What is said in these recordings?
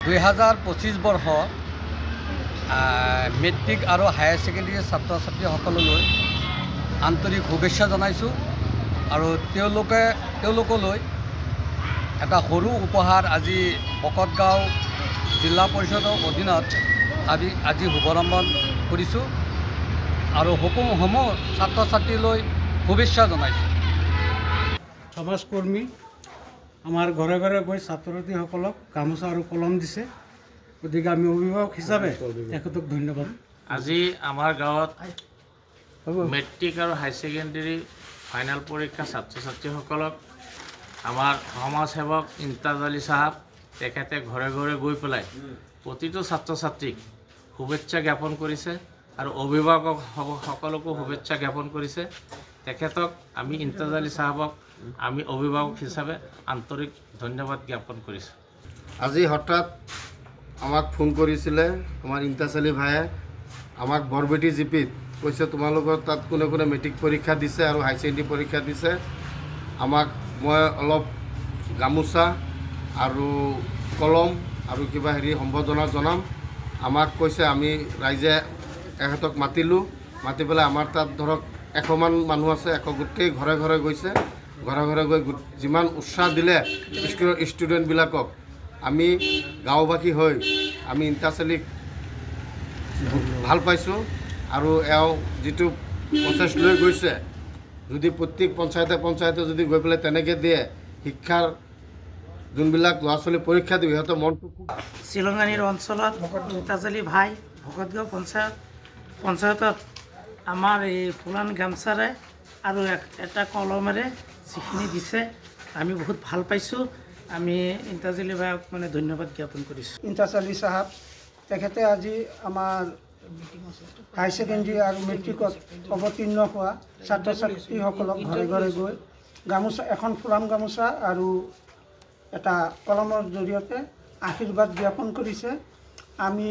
2025 বৰ্ষ মেট্ৰিক আৰু higher secondary ছাত্ৰ ছাত্ৰীসকললৈ আন্তৰিক শুভেচ্ছা জনাইছোঁ আৰু তেওঁলোকলৈ এটা সৰু উপহাৰ আজি বকতগাঁও জিলা পৰিষদৰ অধীনত আজি শুভাৰম্ভ কৰিছোঁ আৰু সমূহ ছাত্ৰ ছাত্ৰীলৈ শুভেচ্ছা জনাইছোঁ। সমাজকৰ্মী আমাৰ ঘৰে ঘৰে গৈ ছাত্ৰ ছাত্ৰীসকলক গামোচা আৰু কলম দিছে, গতিকে আমি অভিভাৱক হিচাপে তেখেতক ধন্যবাদ। আজি আমাৰ গাঁৱত মেট্ৰিক আৰু হায়াৰ ছেকেণ্ডেৰী ফাইনেল পৰীক্ষা ছাত্ৰ ছাত্ৰীসকলক আমাৰ সমাজসেৱক ইমতাজ আলী চাহাব তেখেতে ঘৰে ঘৰে গৈ পেলাই প্ৰতিটো ছাত্ৰ ছাত্ৰীক শুভেচ্ছা জ্ঞাপন কৰিছে আৰু অভিভাৱকসকলকো শুভেচ্ছা জ্ঞাপন কৰিছে। তেখেতক আমি ইমতাজ আলী চাহাবক আমি অভিভাৱক হিচাপে আন্তৰিক ধন্যবাদ জ্ঞাপন কৰিছোঁ। আজি হঠাৎ আমাক ফোন কৰিছিলে আমাৰ ইমতাজ আলী ভায়ে, আমাক বৰবেটি জিপিত কৈছে তোমালোকৰ তাত কোনে কোনে মেট্ৰিক পৰীক্ষা দিছে আৰু হাই ছেকেণ্ডেৰী পৰীক্ষা দিছে, আমাক মই অলপ গামোচা আৰু কলম আৰু কিবা সম্বৰ্ধনা জনাম। আমাক কৈছে, আমি ৰাইজে এখেতক মাতিলোঁ, মাতি পেলাই আমাৰ তাত ধৰক 100মান মানুহ আছে, 100 গোটেই ঘৰে ঘৰে গৈছে, ঘৰে ঘৰে গৈ যিমান উৎসাহ দিলে ষ্টুডেণ্টবিলাকক আমি গাঁওবাসী হৈ আমি ইমতাজ আলীক ভাল পাইছোঁ আৰু এওঁ যিটো প্ৰচেছ লৈ গৈছে, যদি প্ৰত্যেক পঞ্চায়তে যদি গৈ পেলাই তেনেকৈ দিয়ে, শিক্ষাৰ যোনবিলাক ল'ৰা ছোৱালী পৰীক্ষা দিব সিহঁতৰ মনটো খুব। চিলঙানীৰ অঞ্চলত ইমতাজ আলী ভাই ভকতগাঁও পঞ্চায়তত আমাৰ এই ফুলান গামচাৰে আৰু এটা কলমেৰে যিখিনি দিছে আমি বহুত ভাল পাইছোঁ। আমি ইমতাজ আলী ভাইক ধন্যবাদ জ্ঞাপন কৰিছোঁ। ইমতাজ আলী চাহাব তেখেতে আজি আমাৰ হাই ছেকেণ্ডেৰী আৰু মেট্ৰিকত অৱতীৰ্ণ হোৱা ছাত্ৰ ছাত্ৰীসকলক ঘৰে ঘৰে গৈ গামোচা, এখন ফুলাম গামোচা আৰু এটা কলমৰ জৰিয়তে আশীৰ্বাদ জ্ঞাপন কৰিছে। আমি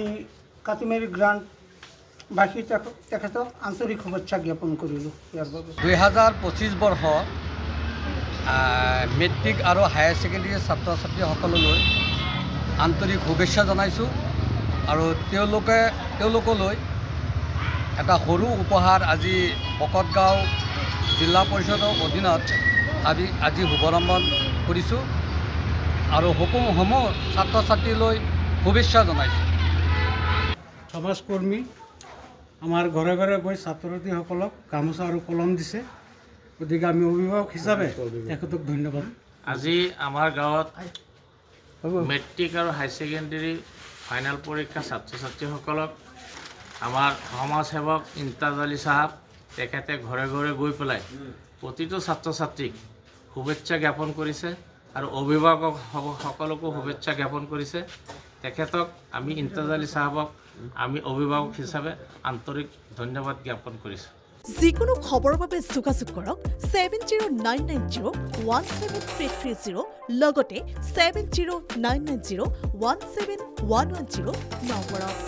কাতিমাৰী গ্ৰাণ্টবাসী তেখেতক আন্তৰিক শুভেচ্ছা জ্ঞাপন কৰিলোঁ ইয়াৰ বাবে। 2025 বৰ্ষ মেট্ৰিক আৰু হায়াৰ ছেকেণ্ডেৰী ছাত্ৰ ছাত্ৰীসকললৈ আন্তৰিক শুভেচ্ছা জনাইছোঁ আৰু তেওঁলোকলৈ এটা সৰু উপহাৰ আজি বকতগাঁও জিলা পৰিষদৰ অধীনত আজি শুভাৰম্ভ কৰিছোঁ আৰু সমূহ ছাত্ৰ ছাত্ৰীলৈ শুভেচ্ছা জনাইছোঁ। সমাজকৰ্মী আমাৰ ঘৰে ঘৰে গৈ ছাত্ৰ ছাত্ৰীসকলক গামোচা আৰু কলম দিছে, গতিকে আমি অভিভাৱক হিচাপে তেখেতক ধন্যবাদ। আজি আমাৰ গাঁৱত মেট্ৰিক আৰু হায়াৰ ছেকেণ্ডেৰী ফাইনেল পৰীক্ষা ছাত্ৰ ছাত্ৰীসকলক আমাৰ সমাজসেৱক ইমতাজ আলী চাহাব তেখেতে ঘৰে ঘৰে গৈ পেলাই প্ৰতিটো ছাত্ৰ ছাত্ৰীক শুভেচ্ছা জ্ঞাপন কৰিছে আৰু অভিভাৱকসকলকো শুভেচ্ছা জ্ঞাপন কৰিছে। তেখেতক আমি ইমতাজ আলী চাহাবক আমি অভিভাৱক হিচাপে আন্তৰিক ধন্যবাদ জ্ঞাপন কৰিছোঁ। যিকোনো খবৰৰ বাবে যোগাযোগ কৰক 7099017330 লগতে 7099017110 নম্বৰত।